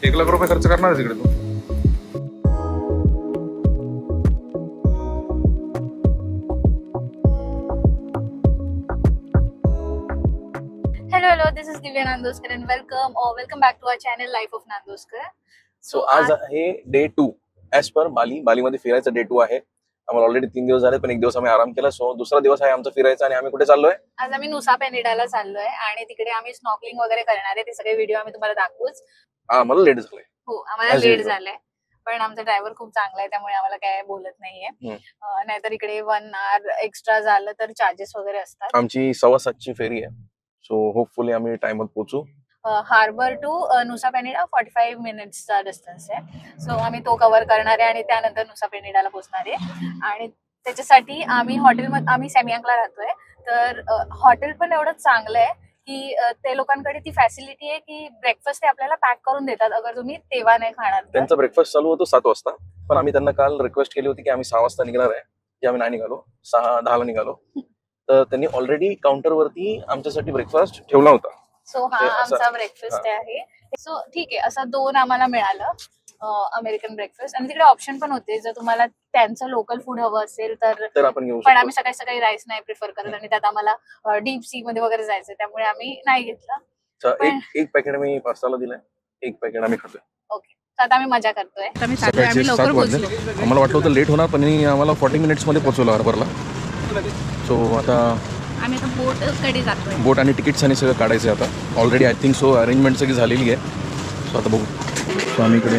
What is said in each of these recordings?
1,00,000 खर्च करणार इकडे तू? Hello, this is Divya Nandoskar and welcome back to our channel Life of Nandoskar. So आज आहे डे 2 ऍज पर बालीमध्ये फिरायचं डे 2 आहे. आम्हाला ऑलरेडी 3 दिवस झाले, पण एक दिवस आम्ही आराम केला. सो दुसरा दिवस आहे आमचा फिरायचा. आणि आम्ही कुठे चाललोय? आज आम्ही नुसा पेनिडाला चाललोय आणि तिकडे आम्ही स्नॉर्कलिंग वगैरे करणार आहे. ते सगळे व्हिडिओ आम्ही तुम्हाला दाखवूच. आम्हाला लेट झालंय. हो, आम्हाला As लेट usual. झालंय, पण आमचा ड्रायव्हर खूप चांगला आहे त्यामुळे आम्हाला काय बोलत नाहीये. नाहीतर इकडे 1 hour एक्स्ट्रा झालं तर चार्जेस वगैरे असतात. आमची 7:15ची फेरी आहे. सो होपफुली आम्ही टाइमात पोहोचू. हार्बर टू नुसा पेनिडा 45 मिनिट्सचा डिस्टन्स आहे. सो आम्ही तो कव्हर करणार आहे आणि त्यानंतर नुसा पेनिडाला पोहोचणार आहे. आणि त्याच्यासाठी आम्ही सेमियांकला राहतोय. तर हॉटेल पण एवढं चांगलं आहे की ते लोकांकडे ती फॅसिलिटी आहे की ब्रेकफास्ट ते आपल्याला पॅक करून देतात अगर तुम्ही तेव्हा नाही खाणार तर. त्यांचा ब्रेकफास्ट चालू होतो 7 वाजता, पण आम्ही त्यांना काल रिक्वेस्ट केली होती की आम्ही 6 वाजता निघणार आहे. जे आम्ही नाही निघालो, 6:10ला निघालो. तर त्यांनी ऑलरेडी काउंटरवरती आमच्यासाठी ब्रेकफास्ट ठेवला होता. सो हा आमचा ब्रेकफास्ट आहे. सो ठीक आहे, असं 2 आम्हाला मिळालं अमेरिकन ब्रेकफास्ट. आणि तिकडे ऑप्शन पण होते जर तुम्हाला त्यांचं लोकल फूड हवं असेल तर आपण घेऊ पण आम्ही शकतो. सकाळी राईस नाही प्रिफर करत आणि त्यात आम्हाला डीप सी मध्ये वगैरे जायचं त्यामुळे आम्ही नाही घेतलं. तर एक पॅकेट मी पार्सलला दिलंय, एक पॅकेट आम्ही खातोय. ओके, तर आता आम्ही मजा करतोय. सकाळचे 7 वाजले. आम्हाला वाटलं होतं लेट होणार, पण आम्हाला 40 मिनिट्समध्ये पोहोचवलं हार्बरला. सो आता आम्ही आता बोट कडे जातोय. बोट आणि तिकीट्स आणि सगळं काढायचं आहे आता. Already I think so arrangement सगळी झालेली आहे. सो आता बघू. सो आम्ही इकडे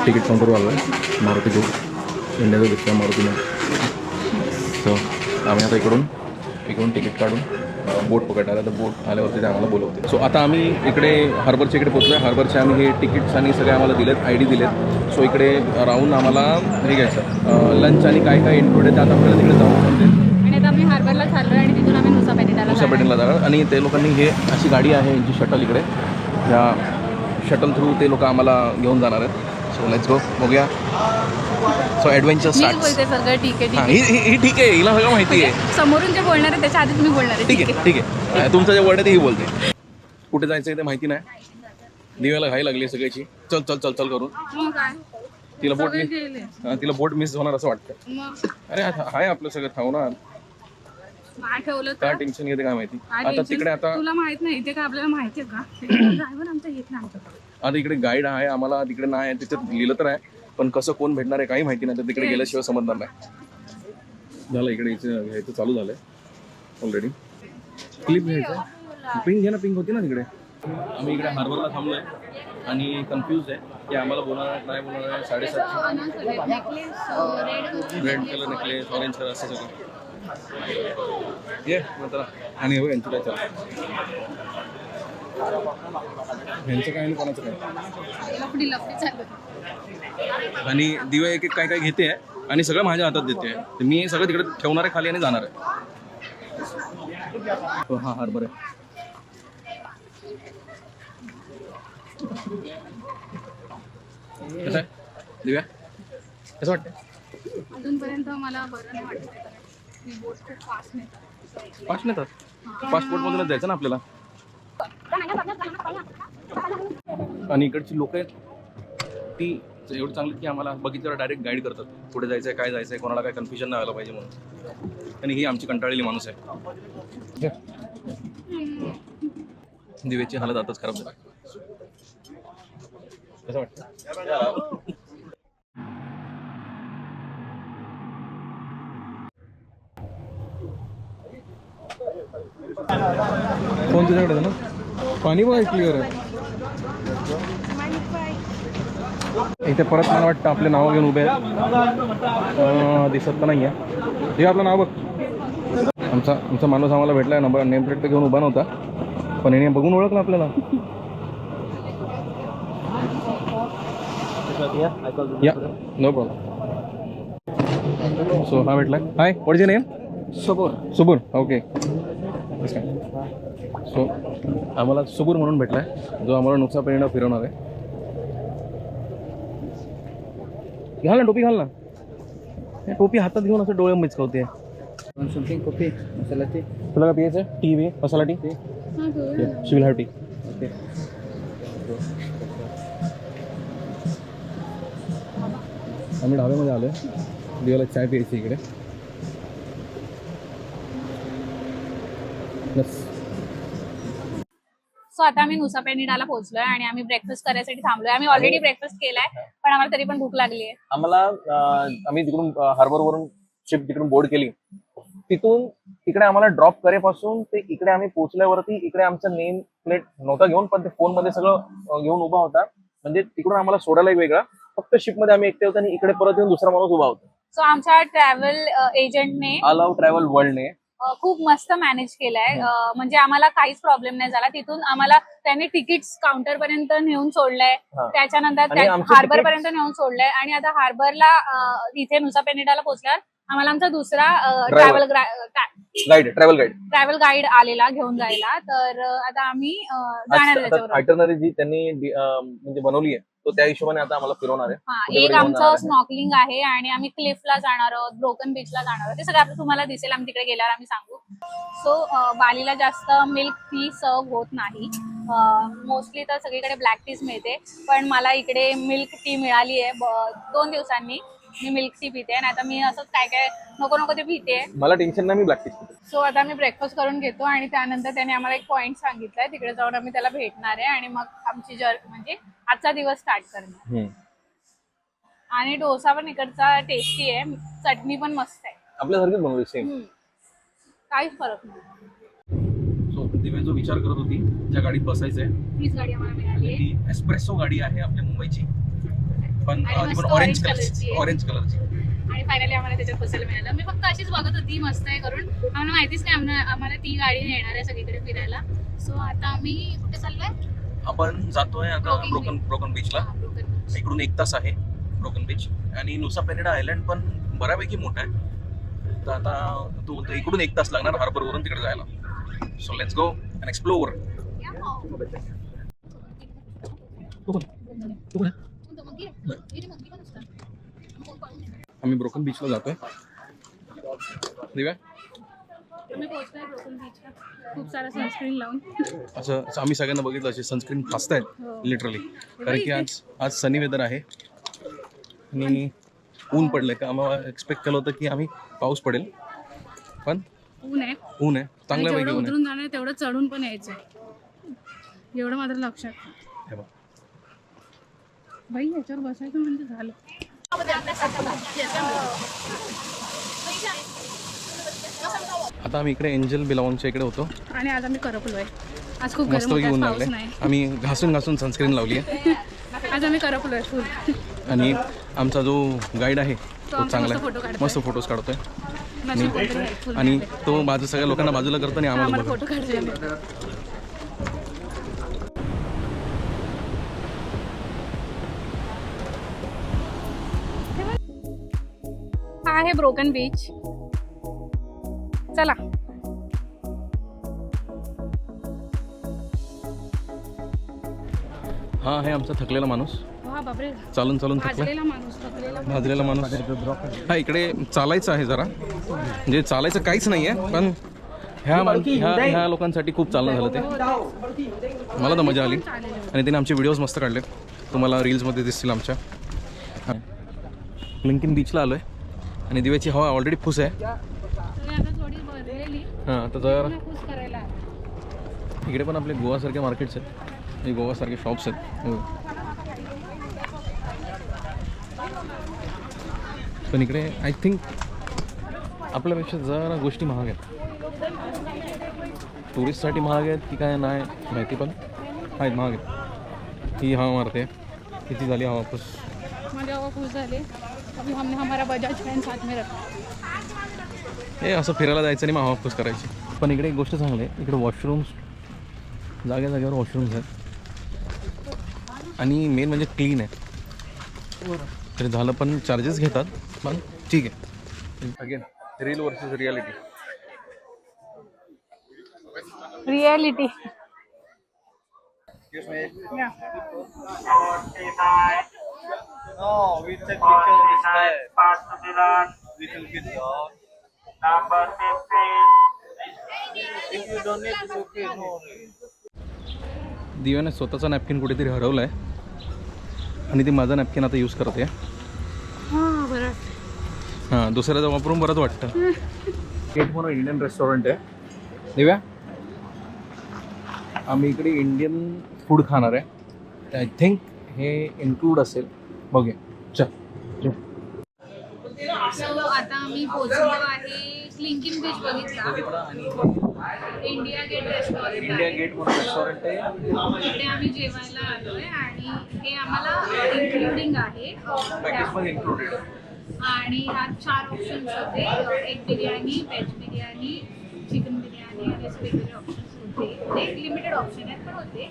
तिकीट काउंटरवर आलो आहे. मारुती घेऊ, इंडियाचं दिसतोय मारुतीने. सो आम्ही आता इकडून तिकीट काढून बोट पकडणार. तर बोट आल्यावरती ते आम्हाला बोलवते. सो आता आम्ही इकडे हार्बरच्या इकडे पोहोचलो आहे. हार्बरचे आम्ही हे तिकीट्स आणि सगळे आम्हाला दिलेत, ID दिलेत. सो इकडे राहून आम्हाला हे घ्यायचं लंच आणि काय काय इन्क्लूड आहे त्यात आपल्याला तिकडे जाऊन समजेल. आणि आता आम्ही हार्बरला चाललोय आणि तिथून आम्ही नुसा पेनिडाला जाणार. आणि ते लोकांनी हे अशी गाडी आहे यांची शटल इकडे, या शटल थ्रू ते लोक आम्हाला घेऊन जाणार आहेत. सो लेट्स गो, बघूया. So adventure start. बोलते सगळं ठीक आहे, ही ठीक आहे, हिला सगळं माहिती आहे. समोरून जे बोलणार आहे त्याच्या आधी तुम्ही बोलणार आहे. ठीक आहे. तुमचं जे वर्ड आहे ते ही बोलते. कुठे जायचं आहे ते माहिती नाही. दिव्याला घाई लागली सगळ्याची. चल करून तिला बोट मिस होणार असं वाटतं. अरे हाय आपलं सगळं थांबणार. काय टेन्शन घेते काय माहिती. आता तिकडे तुला माहित नाही ते का आपल्याला माहिती आहे का? ड्रायव्हर आमचा येत नाही. आता इकडे गाईड आहे आम्हाला, तिकडे नाही आहे. त्याच्यात लिहिलं तर आहे, पण कसं कोण भेटणार आहे काही माहिती नाही. तर तिकडे गेल्याशिवाय समजणार नाही. झालं इकडे घ्यायचं चालू झालंय ऑलरेडी. क्लिप घ्यायचं, पिंक घे ना, पिंक होती ना तिकडे. आम्ही इकडे हार्बरला थांबलोय आणि कन्फ्यूज आहे की आम्हाला बोलणार नाही बोलणार आहे. 7:30 red colour necklace, orange colour असं सगळं ये नंतर. आणि हो यांचं काय चालू, यांचं काय आणि कोणाचं काय. आणि दिव्या एक काय काय घेते आहे आणि सगळं माझ्या हातात देते आहे. मी हे सगळं तिकडे ठेवणार आहे खाली आणि जाणार आहे. हो हा हार्बर आहे. कसं आहे दिव्या, कसं वाटतं? अजूनपर्यंत मला बरं नाही वाटत. फास्ट नेतात. पासपोर्टमधूनच जायचं ना आपल्याला. आणि इकडची लोक आहेत ती एवढी चांगली की आम्हाला बघितल्यावर डायरेक्ट गाईड करतात कुठे जायचं आहे, काय जायचं आहे, कोणाला काय कन्फ्युजन नाही व्हायला पाहिजे म्हणून. आणि ही आमची कंटाळलेली माणूस आहे. दिव्याची हालत आताच खराब झाली. कसं वाटतं? फोन तुझ्याकडे ना, पाणी बघा क्लिअर आहे. इथे परत मला वाटतं आपले नावं घेऊन उभे आहेत. दिसत तर नाही आहे. हे आपलं नाव बघ. आमचा माणूस आम्हाला भेटलाय. नंबर नेम प्लेट तर घेऊन उभा नव्हता, पण याने बघून ओळखलं आपल्याला. या नो प्रॉब्लेम. सो हा भेटलाय. Hi, what is your name? Subur. Okay. So आम्हाला सुबूर म्हणून भेटलाय जो आम्हाला नुसा पेनिडा फिरवणार आहे. घाल ना टोपी, घाल ना. टोपी हातात घेऊन असं डोळे मिचकावते. Something coffee masala tea. तुला काय पियायचं? Tea way masala tea. She will have tea. Okay. आम्ही ढाब्यामध्ये आलो आहे, दिवाला चाय प्यायची इकडे. बस. सो आता आम्ही नुसा पेनिडाला पोहोचलोय आणि आम्ही ब्रेकफास्ट करायसाठी थांबलोय. आम्ही ऑलरेडी ब्रेकफास्ट केलाय, पण आम्हाला तरी पण भूक लागली आहे. आम्हाला आम्ही तिकडून हार्बरवरून शिप तिकडून बोर्ड केली, तिथून तिकडे आम्हाला ड्रॉप करेपासून ते इकडे आम्ही पोहोचल्यावरती इकडे आमचं नेम प्लेट नव्हता घेऊन, पण ते फोनमध्ये सगळं घेऊन उभा होता. म्हणजे तिकडून आम्हाला सोडायला वेगळा, फक्त शिपमध्ये आम्ही एकटे होतो आणि इकडे परत येऊन दुसरा माणूस उभा होता. सो आमच्या ट्रॅव्हल एजंटने अलाव ट्रॅव्हल वर्ल्डने खूप मस्त मॅनेज केलाय. म्हणजे आम्हाला काहीच प्रॉब्लेम नाही झाला. तिथून आम्हाला त्यांनी तिकीट्स काउंटर पर्यंत नेऊन सोडलंय, त्याच्यानंतर हार्बर पर्यंत नेऊन सोडलंय आणि आता हार्बरला इथे नुसा पेनिडाला पोहोचल्यावर आम्हाला आमचा दुसरा ट्रॅव्हल गाईड आलेला घेऊन जायला. तर आता आम्ही जाणार त्याच्यावर. आयटनरी जी त्यांनी म्हणजे बनवली आहे, तो त्या हिशोबाने आता आम्हाला फिरवणार आहे. एक आमचं स्नॉकलिंग आहे आणि आम्ही क्लिफला जाणार आहोत, ब्रोकन बीचला जाणार आहोत. ते सगळं आता तुम्हाला दिसेल, आम्ही तिकडे गेल्यावर आम्ही सांगू. सो बालीला जास्त मिल्क टी सर्व होत नाही. मोस्टली तर सगळीकडे ब्लॅक टीच मिळते, पण मला इकडे मिल्क टी मिळाली आहे. 2 दिवसांनी मी मिल्क टी पिते आणि आता मी असंच काय काय नको ते पिते. मला टेन्शन नाही, मी ब्लॅक टी. सो आता मी ब्रेकफास्ट करून घेतो आणि त्यानंतर त्याने आम्हाला एक पॉइंट सांगितलाय, तिकडे जाऊन आम्ही त्याला भेटणार आहे आणि मग आमची म्हणजे आजचा दिवस स्टार्ट करणार. आणि डोसा पण इकडचा टेस्टी आहे, चटणी पण मस्त आहे, आपल्यासारखीच बनवली सेम, काहीच फरक नाही. सो दिव्या जो विचार करत होती ज्या गाडीत बसायचंय, तीच गाडी आम्हाला मिळाली आहे. ती एस्प्रेसो गाडी आहे आपल्या मुंबईची, पण ऑरेंज कलरची. आणि फायनली आम्हाला त्याच्यात बसायला मिळालं. मी फक्त अशीच बघत होती मस्त आहे करून, आम्हाला माहितीच नाही आम्हाला ती गाडी येणार आहे सगळीकडे फिरायला. सो आता आम्ही कुठे चाललोय? आपण जातोय आता ब्रोकन बीचला. इकडून 1 तास आहे ब्रोकन बीच, आणि नुसा पेनिडा आयलंड पण बऱ्यापैकी मोठा आहे. तर आता तो इकडून 1 तास लागणार हार्बर वरून तिकडे जायला. So let's go and explore. आम्ही ब्रोकन बीचला जातोय. दिव्या, आम्ही पोहोचलोय ब्रोकन बीचला खूप सारा सनस्क्रीन लावून. असं आम्ही सगळ्यांना बघितलं, असे सनस्क्रीन फासतायत लिटरली, कारण की आज सनी वेदर आहे आणि ऊन पडलंय. का आम्हाला एक्सपेक्ट केलं होतं की आम्ही पाऊस पडेल, पण ऊन आहे चांगल्यापैकी ऊन आहे. उतरून जाणार तेवढं चढून पण यायचं, एवढं मात्र लक्षात. बाई याच्यावर बसायचं म्हणजे झालं. आता आम्ही इकडे एंजल बिलॉनच्या इकडे होतो आणि आज आम्ही करपलोय. आज खूप मस्तपैकी ऊन लागले, आम्ही घासून सनस्क्रीन लावली आहे. आज आम्ही करपलोय फुल. आणि आमचा जो गाईड आहे तो चांगला आहे, मस्त फोटोज काढतोय. आणि तो माझं सगळ्या लोकांना बाजूला करतो आणि आम्हाला फोटो काढतो. हा आहे ब्रोकन बीच. चला. हा आहे आमचा थकलेला माणूस, चालून थकलेला माणूस. हा इकडे चालायचं आहे जरा, म्हणजे चालायचं काहीच नाही आहे, पण ह्या लोकांसाठी खूप चालणं झालं ते. मला तर मजा आली आणि त्याने आमचे व्हिडिओज मस्त काढलेत, तुम्हाला रील्समध्ये दिसतील आमच्या. लिंकन बीचला आलो आहे आणि दिव्याची हवा ऑलरेडी फुस आहे. हां, तर जर इकडे पण आपले गोवासारखे मार्केट्स आहेत, गोवासारखे शॉप्स आहेत, पण इकडे आय थिंक आपल्यापेक्षा जरा गोष्टी महाग आहेत. टुरिस्टसाठी महाग आहेत की काय नाही माहिती, पण आहेत, महाग आहेत. ही हवा मारते, किती झाली हवा फुस. माझी हवा फुस झाली. अभी हमने हमारा बजाज फॅन साथ में रखा. हे असं फिरायला जायचं आणि मग हवा फुस करायची. पण इकडे एक गोष्ट चांगली आहे, इकडे वॉशरूम्स जागेवर वॉशरूम्स आहेत आणि मेन म्हणजे क्लीन आहे. तरी झालं, पण चार्जेस घेतात, पण ठीक आहे. Again reel versus reality. No, we take picture this time. We will get your number 15. If you don't need, it's okay. No. दिव्याने स्वतःचा नॅपकिन कुठेतरी हरवला आहे आणि ती माझा नॅपकिन आता यूज करते. हां दुसऱ्याचं वापरून बरंच वाटतं. गेट म्हणून इंडियन रेस्टॉरंट आहे. दिव्या आम्ही इकडे इंडियन फूड खाणार आहे. आय थिंक हे इन्क्लूड असेल. बघूया. चल सो आता आम्ही पोहोचलो आहे. क्लिंकिंग बीच बघितला. India Gate restaurant. India Gate म्हणून रेस्टॉरंट आहे. इकडे आम्ही जेवायला आलोय आणि हे आम्हाला इन्क्लुडिंग आहे. पॅकेज पण इन्क्लुडेड. आणि ह्यात 4 ऑप्शन्स होते. Egg biryani, veg biryani, chicken biryani आणि असे वेगवेगळे ऑप्शन्स होते. ते लिमिटेड ऑप्शन आहेत पण होते.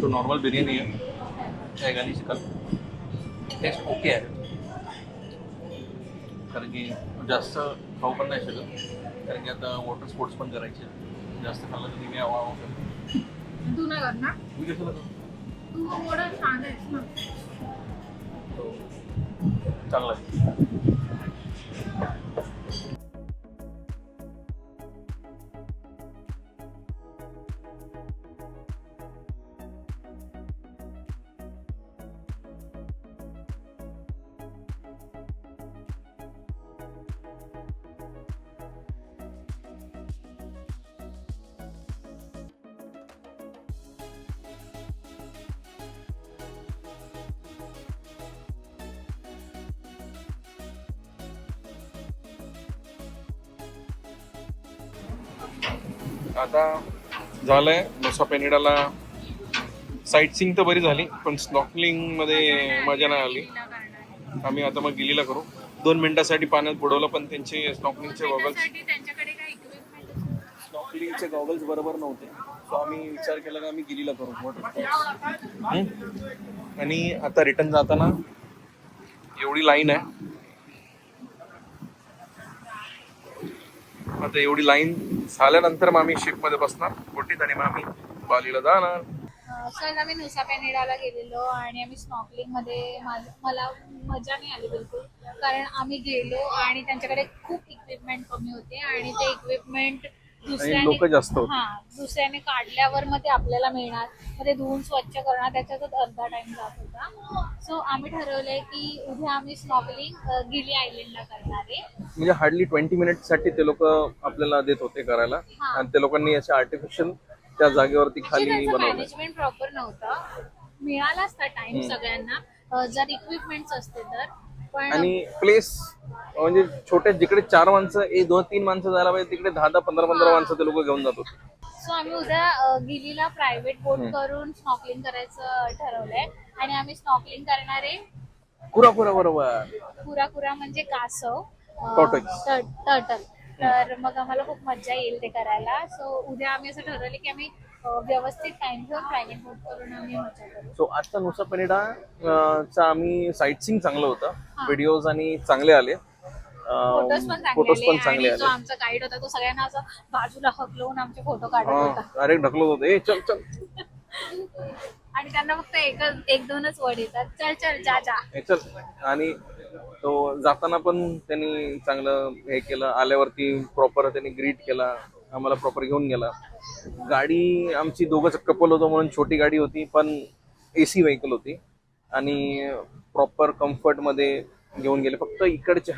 तो नॉर्मल बिर्याणी आहे. एग आणि चिकन टेस्ट ओके आहे. कारण की जास्त खाऊ पण नाही शकत. कारण की आता वॉटर स्पोर्ट्स पण करायचे. जास्त खाल्लं तर मी आवाज तू नाही करणार? मी कशाला करू? तू थोडं छान आहेस ना. चांगलं आहे. आता झालंय नुसा पेनिडाला साईट सीइंग तर बरी झाली पण स्नॉर्कलिंग मध्ये मजा नाही आली. आम्ही आता मग गिलीला करू. 2 मिनिटासाठी पाण्यात बुडवलं पण त्यांचे स्नॉर्कलिंगचे गॉगल्स बरोबर नव्हते. सो आम्ही विचार केला की आम्ही गिलीला करू वॉटर. आणि आता रिटर्न जाताना एवढी लाईन आहे. आता एवढी लाईन झाल्यानंतर मग आम्ही शिपमध्ये बसणार बोटीत आणि मग आम्ही बालीला जाणार. सर आम्ही नुसा पेनिडाला गेलेलो आणि आम्ही स्नॉर्कलिंग मध्ये मला मजा नाही आली बिलकुल. कारण आम्ही गेलो आणि त्यांच्याकडे खूप इक्विपमेंट कमी होते आणि ते इक्विपमेंट लोक जास्त होते. दुसऱ्याने काढल्यावर मग ते आपल्याला मिळणार. मग ते धुवून स्वच्छ करणार त्याच्यातच अर्धा टाइम जात होता. सो आम्ही ठरवलंय की उद्या आम्ही स्नॉर्कलिंग गिली आयलंडला करणार आहे. म्हणजे हार्डली 20 मिनिट साठी ते लोक आपल्याला देत होते करायला. आणि ते लोकांनी असे आर्टिफिशियल त्या जागेवरती खाली बनवलं. मॅनेजमेंट प्रॉपर नव्हतं. मिळाला असता टाइम सगळ्यांना जर इक्विपमेंट्स असते तर. पण आणि प्लेस म्हणजे छोटे जिकडे 4 माणसं 2-3 माणसं जायला पाहिजे तिकडे 10-15 माणसं ते लोक घेऊन जात होते. सो आम्ही उद्या गिलीला प्रायव्हेट बोट करून स्नॉर्कलिंग करायचं ठरवलंय. आणि आम्ही स्नॉर्कलिंग करणार आहे कुरा बरोबर. कुरा म्हणजे कासव, Tortoise. टर्टल. तर मग आम्हाला खूप मजा येईल ते करायला. सो उद्या आम्ही असं ठरवलं की आम्ही व्यवस्थित टाइम घेऊन प्रायव्हेट बोट करून आम्ही मजा करू. सो आजचा नुसा पेनिडा चा आम्ही साईट सीइंग चांगलं होतं. व्हिडिओज आणि चांगले आले. फोटोज पण चांगले आले. जो आमचा गाईड होता तो सगळ्यांना असं बाजूला हकलवून आमचे फोटो काढत होता. डायरेक्ट ढकलत होते. चल चल. आणि त्यांना फक्त एक दोनच वर्ड येतात. चल चल जा जा. चल. आणि तो जाताना पण त्यांनी चांगलं हे केलं. आल्यावरती प्रॉपर त्यांनी ग्रीट केला. आम्हाला प्रॉपर घेऊन गेला. गाडी आमची दोघंच कपल होतो म्हणून छोटी गाडी होती पण AC व्हेकल होती आणि प्रॉपर कम्फर्ट मध्ये घेऊन गेले. फक्त इकडचे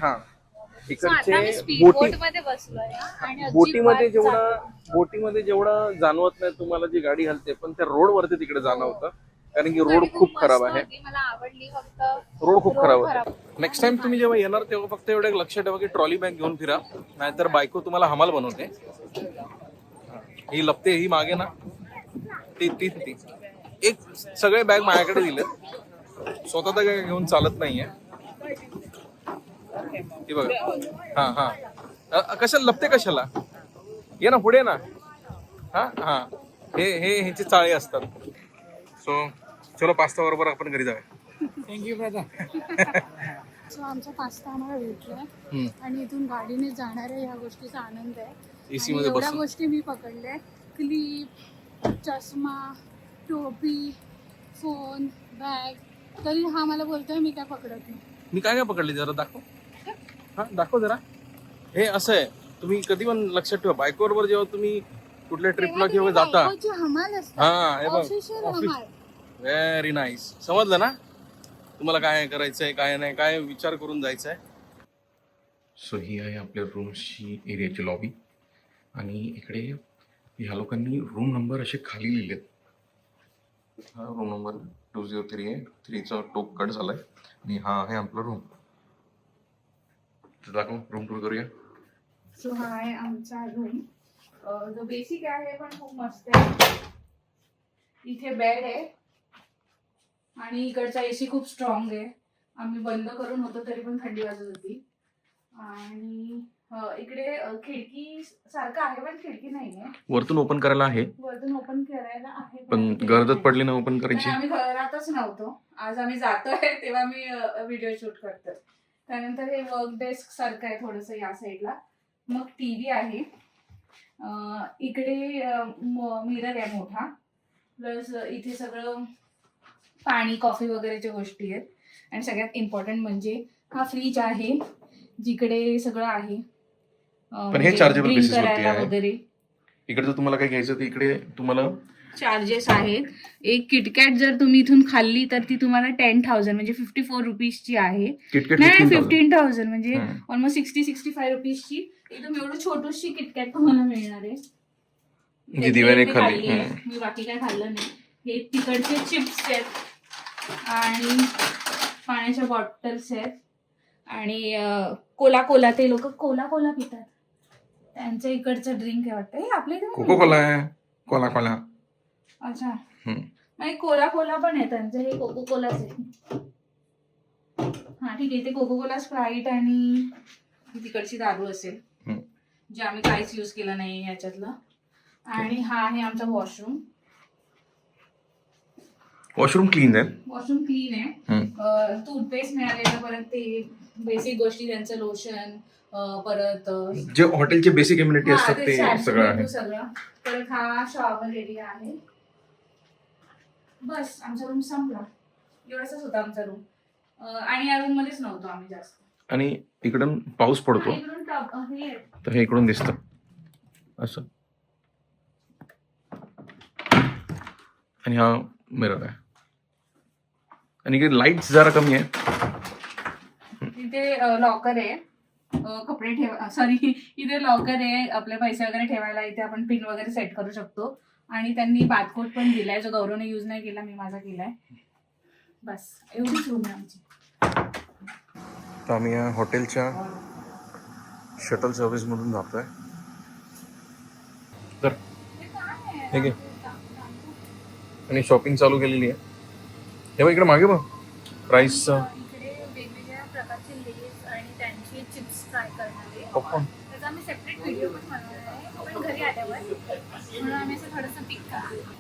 बोटीमध्ये जेवढं जाणवत नाही तुम्हाला जी गाडी हलते पण त्या रोड वरती तिकडे जाणं होतं. कारण की रोड खूप खराब आहे. मला आवडली फक्त रोड खूप खराब आहे. नेक्स्ट टाइम तुम्ही जेव्हा येणार तेव्हा फक्त एवढं लक्ष ठेवा की ट्रॉली बॅग घेऊन फिरा. नाहीतर बायको तुम्हाला हमाल बनवते. ही लपते ही मागे ना ती एक सगळे बॅग माझ्याकडे दिले. स्वतः तर काही घेऊन चालत नाहीये. ती बघा. कशाला लपते कशाला. ये ना पुढे ना. ह्याचे चाळे असतात. सो चलो पास्ता बरोबर आपण घरी जाऊया. Thank you brother. सो आमचा पास्ता आम्हाला भेटलाय आणि इथून गाडीने जाणार आहे. या गोष्टीचा आनंद आहे. AC मध्ये एवढ्या गोष्टी मी पकडल्या. क्लिप, चष्मा, टोपी, फोन, बॅग. तरी हा मला बोलतोय मी काय पकडत नाही. मी काय पकडले जरा दाखव. दाखव जरा. हे असं आहे तुम्ही कधी पण लक्षात ठेवा बायकोबरोबर जेव्हा तुम्ही कुठल्या ट्रिपला किंवा जाता. Very nice. समजलं ना तुम्हाला काय करायचंय काय नाही काय विचार करून जायचंय. सो ही आहे आपल्या रूमची एरियाची लॉबी आणि इकडे ह्या लोकांनी रूम नंबर असे खाली लिहिलेत. हा रूम नंबर 203 आहे. 3चा टोक कट झालाय आणि हा आहे आपला रूम. दाखव रूम टूर करूया. सो हा आहे आमचा रूम. जो बेसिक आहे पण खूप मस्त आहे. इथे बेड आहे आणि इकडचा एसी खूप स्ट्रॉंग आहे. आम्ही बंद करून होतो तरी पण थंडी वाजत होती. आणि इकडे खिडकी सारखं आहे पण खिडकी नाहीये. वरतून ओपन करायला आहे, वरतून ओपन करायला आहे पण गरजच पडली ना ओपन करायची. आम्ही घरातच नव्हतो. आज आम्ही जातोय तेव्हा मी व्हिडिओ शूट करतो. त्यानंतर हे वर्क डेस्क सारखं आहे थोडंसं या साईडला. मग टीव्ही आहे. इकडे मिरर आहे मोठा. प्लस इथे सगळं पाणी कॉफी वगैरेच्या गोष्टी आहेत. आणि सगळ्यात इम्पॉर्टंट म्हणजे हा फ्रीज आहे जिकडे सगळं आहे. पण हे चार्जेबल ड्रिंक बेसिस वरती करायला आहे. वगैरे इकडे जर तुम्हाला काही घ्यायचं तर इकडे तुम्हाला चार्जेस आहेत. एक किटकॅट जर तुम्ही इथून खाल्ली तर ती तुम्हाला 10,000 म्हणजे 54 रुपीजची आहे. किटकॅट नाही 15,000. 15,000 म्हणजे ऑलमोस्ट 60-65 रुपीजची एकदम एवढं छोटूशी किटकॅट तुम्हाला मिळणार आहे. जी दिव्याने ते खाल्ली. खाल्ली आहे. मी बाकी काय खाल्लं नाही. हे तिकडचे चिप्स आहेत आणि पाण्याच्या बॉटल्स आहेत आणि कोला ते लोक कोला पितात. त्यांचं इकडचं ड्रिंक आहे वाटतं. हे आपल्या इथे कोको कोला आहे. कोला अच्छा नाही कोला पण आहे त्यांचं. हे कोको कोलाच आहे. हा ठीक आहे. ते कोको कोला स्प्राईट आणि तिकडची दारू असेल जे आम्ही काहीच यूज केलं नाही याच्यातलं. आणि हा आहे आमचा वॉशरूम. वॉशरूम क्लीन आहे. वॉशरूम क्लीन आहे. टूथपेस्ट मिळालेलं. परत ते बेसिक गोष्टी त्यांचं लोशन परत जे हॉटेलचे बेसिक इम्युनिटी असतात ते सगळं आहे. सगळं. परत हा शॉवर एरिया आहे. बस आमचा रूम संपला. एवढाच होता आमचा रूम. आणि या रूम मध्येच नव्हतो आम्ही जास्त. आणि इकडून पाऊस पडतो तर हे इकडून दिसतं असं. आणि हा मिरर आहे. आणि इकडे लाईट जरा कमी आहे. इथे लॉकर आहे. कपडे सॉरी इथे लॉकर आहे. आपले पैसे वगैरे ठेवायला. इथे आपण पिन वगैरे सेट करू शकतो. आणि त्यांनी बाथकोट पण दिलाय जो गौरवने यूज नाही केला. मी माझा केलाय. बस एवढीच रूम आहे आमची. तर आम्ही या हॉटेलच्या शटल सर्व्हिस मधून जातोय. तर ठीक आहे. आणि शॉपिंग चालू केलेली आहे. हे बघ इकडे मागे बघ प्राइस. इकडे वेगवेगळ्या प्रकारचे लेस आणि त्यांचे चिप्स ट्राय करणार आहे. पॉपकॉर्न. त्याचा आम्ही सेपरेट व्हिडिओ पण बनवणार आहे पण घरी आल्यावर. म्हणून आम्ही असं थोडंसं पिक करणार.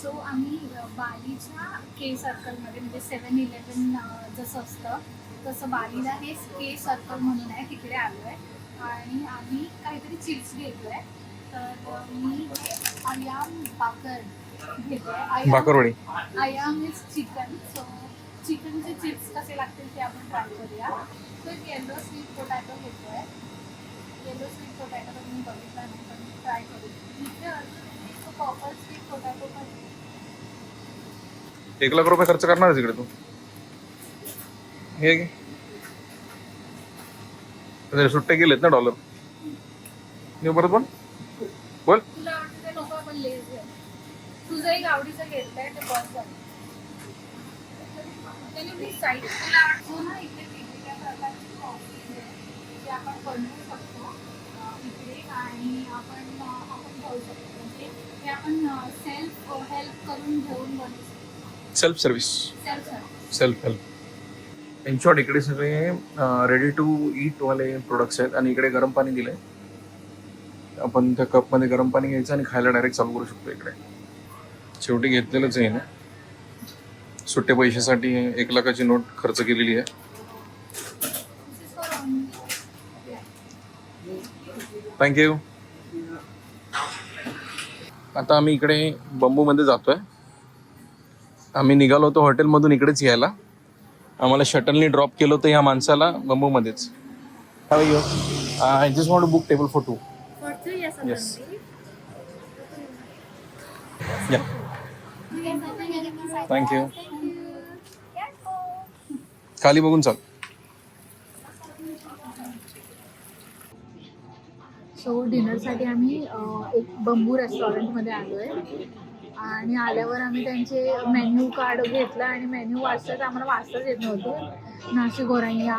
सो आम्ही बालीच्या के सर्कलमध्ये म्हणजे 7-11 जसं असतं तसं बालीला हे के सर्कल म्हणून आहे तिकडे आलो आहे. आणि आम्ही काहीतरी चिप्स घेतो आहे. तर मी अयाम बाकर घेतो आहे. भाकरवडी. अयाम इज चिकन. सो चिकनचे चिप्स कसे लागतील ते आपण ट्राय करूया. तर येलो स्वीट पोटॅटो घेतो आहे. येलो स्वीट पोटॅटो तर मी बघितला नाही पण ट्राय करू. इथे अजून एक पर्पल स्वीट पोटॅटो पण 1 लाख रुपये खर्च करणार तिकडे तू. हे सुट्टे गेलेत ना $. परत पण बोल. तुला आवडतं ते नको आपण लेस घ्या. तुझं एक आवडीचं घेतलंय ते बस झालं. त्याने मी साईड तुला आवडतो ना. इकडे वेगवेगळ्या प्रकारची कॉफी आहे जे आपण बनवू शकतो इकडे. आणि आपण घेऊ शकतो. म्हणजे हे आपण सेल्फ हेल्प करून घेऊन बनवू शकतो. Self service. Self help. In short इकडे सगळे रेडी टू ईट वाले प्रोडक्ट्स आहेत. आणि इकडे गरम पाणी दिलंय. आपण त्या कपमध्ये गरम पाणी घ्यायचं आणि खायला डायरेक्ट चालू करू शकतो. इकडे शेवटी घेतलेलंच आहे ना. सुट्ट्या पैशासाठी 1 लाखाची नोट खर्च केलेली आहे. थँक्यू. आता आम्ही इकडे बंबूमध्ये जातोय. आम्ही निघालो होतो हॉटेलमधून इकडेच यायला. आम्हाला शटलने ड्रॉप केलं होतं या माणसाला बंबूमध्येच. I just want to book table for 2. Yes. Yeah. Thank you. खाली बघून चाल. त्याच्यासाठी आम्ही एक बंबू रेस्टॉरंटमध्ये आलो आहे आणि आल्यावर आम्ही त्यांचे मेन्यू कार्ड घेतलं आणि मेन्यू वाचताच आम्हाला वाचताच येत नव्हतं. नाशिक गोरांया,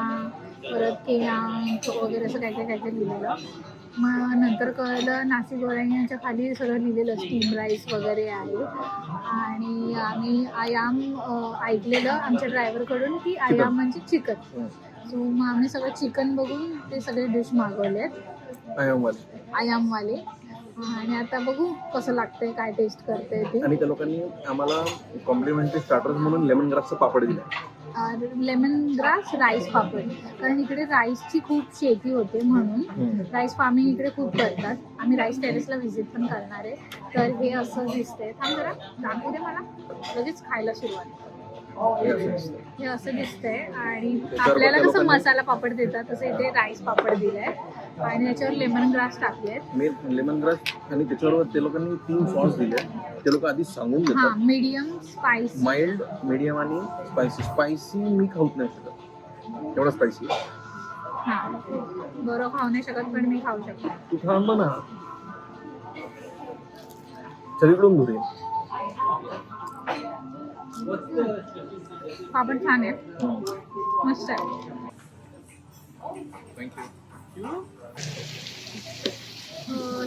परत केयांक वगैरे असं काय काय लिहिलेलं. मग नंतर कळलं नाशिक गोरांयाच्या खाली सगळं लिहिलेलं स्टीम राईस वगैरे आहे. आणि आम्ही आयाम ऐकलेलं आमच्या ड्रायव्हरकडून की आयाम म्हणजे चिकन. सो मग आम्ही सगळं चिकन बघून ते सगळे डिश मागवलेत आयामवाले. आणि आता बघू कसं लागतंय, काय टेस्ट करते ते. आणि त्या लोकांनी आम्हाला कॉम्प्लिमेंटरी स्टार्टर्स म्हणून लेमन ग्रासचं पापड दिलं. लेमन ग्रास राईस पापड, कारण इकडे राईसची खूप शेती होते म्हणून राईस फार्मिंग इकडे खूप करतात. आम्ही राईस टेरेसला व्हिजिट पण करणार आहे. तर हे असं दिसतंय. थांब जरा दाखवू दे मला. लगेच खायला सुरुवात. हे असं दिसतंय आणि आपल्याला कसं मसाला पापड देतात तसं इथे राईस पापड दिलाय आणि याच्यावर लेमन ग्रास टाकलेत. लेमन ग्रास आणि त्याच्यावर ते लोकांनी 3 सॉस दिले. ते लोक आधी सांगून हा, देतात मीडियम स्पाइसी, माइल्ड, मीडियम आणि स्पायसी. स्पायसी मी खाऊच नाही शकत, एवढा स्पायसी. हा बरं खाऊ नाही शकत पण मी खाऊ शकते. तू थांब ना, सगळीकडून धुरे. पापड छान आहे, मस्त आहे.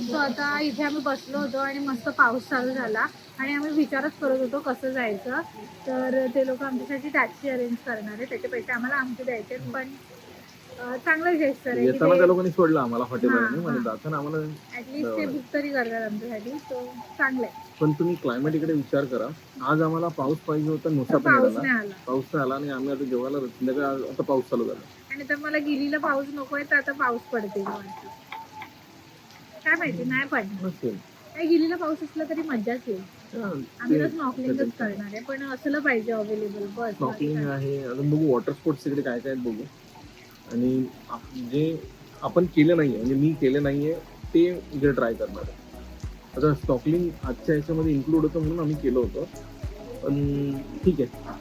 सो आता इथे आम्ही बसलो होतो आणि मस्त पाऊस चालू झाला आणि आम्ही विचारच करत होतो कसं जायचं. तर ते लोक आमच्यासाठी टॅक्सी अरेंज करणार आहे, त्याचे पैसे आम्हाला आमचे द्यायचे. पण चांगलं जेस्टर आहे. येताना त्या लोकांनी सोडलं आम्हाला हॉटेलवर, म्हणजे हां. जाताना आम्हाला. ऍटलीस्ट ते बुक तरी करतात आमच्यासाठी, तो चांगलं आहे. पण तुम्ही क्लायमेट इकडे विचार करा. आज आम्हाला पाऊस पाहिजे होता, नुसता पण पाऊस आला. नाही आला पाऊस तर आला आणि आम्ही आता जेवायला संध्याकाळी आता पाऊस चालू झाला. आणि तर मला गिलीला पाऊस नकोय, तर आता पाऊस पडते वाटतं. काय माहिती, नाही पडणार. नसेल काय गिलीला पाऊस असला तरी मज्जाच येईल. आम्ही तर स्नॉकलिंगच करणार आहे, पण असलं पाहिजे अवेलेबल बस. स्नॉकलिंग आहे, अजून बघू वॉटर स्पोर्ट्स इकडे काय काय आहेत बघू. आणि जे आपण केलं नाहीये, म्हणजे मी केलं नाहीये ते इकडे ट्राय करणार आहे. आता स्नॉकलिंग आजच्या ह्याच्यामध्ये इन्क्लूड होतं म्हणून आम्ही केलं होतं, पण ठीक आहे.